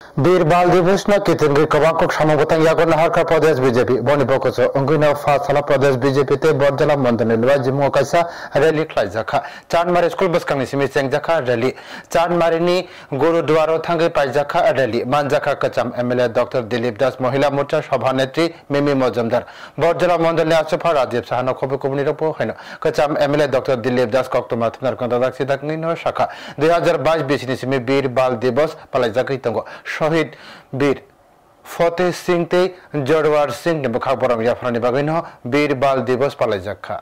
বীর বাল দিবস না কিতিনগি কবাকক সামগতাং ইয়াগন হারকা প্রদেশ বিজেপি বনি বকস অঙ্গুইনা ফাসালা প্রদেশ বিজেপি তে বরজলা মন্দনে লওয়া জিমু কাইসা রেলি খ্লাইজাখা চানমারি স্কুল বসকাংনি সিমি চেংজাখা রেলি চানমারিনি গুরুদ্বারো থাঙ্গে পাইজাখা রেলি মানজাখা কচাম এমএলএ ডক্টর দিলীপ দাস মহিলা মোর্চা সভানেত্রী মিমি মজুমদার বরজলা মন্দলে আসফা রাজীব সাহানো খবর কবনি রপো হইন কচাম এমএলএ ডক্টর দিলীপ দাস কক্তমা থনার কন্দাদাক সিদাকনি নো শাখা 2022 20 সিমি বীর বাল দিবস পালাইজাকই তঙ্গ শহীদ বীর ফতেহ সিং তে জড়ওয়ার সিং ने बखा बरम याफरानी बागैन वीर बाल दिवस पालाइजाखा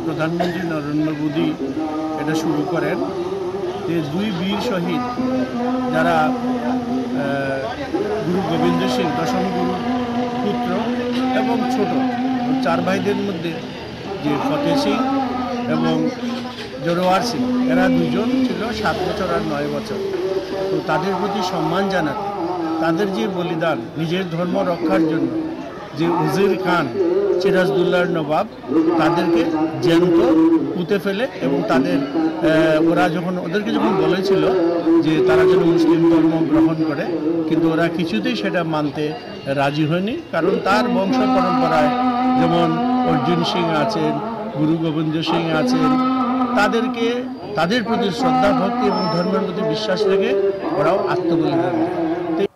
প্রধানমন্ত্রী নরেন্দ্র মোদী এটা শুরু করেন যে দুই বীর শহীদ যারা গুরু গোবিন্দ সিং দশম গুরু পুত্র এবং ছোট চার ভাইদের মধ্যে যে ফতেহ সিং এবং জোরওয়ার সিং এরা দুজন ছিল 7 বছর আর 9 বছর। তো তাদের প্রতি সম্মান জানাতে তাদের যে বলিদান নিজের ধর্ম রক্ষার জন্য যে উজির খান সিরাজদৌল্লার নবাব তাদেরকে জ্যান্ত পুঁতে ফেলে এবং তাদের ওদেরকে যখন বলেছিল যে তারা যেন মুসলিম ধর্ম গ্রহণ করে, কিন্তু ওরা কিছুতেই সেটা মানতে রাজি হয়নি। কারণ তার বংশ পরম্পরায় যেমন অর্জুন সিং আছেন, গুরু গোবিন্দ সিং আছেন, তাদের প্রতি শ্রদ্ধা ভক্তি এবং ধর্মের প্রতি বিশ্বাস রেখে ওরাও আত্মবলিদান দেয়।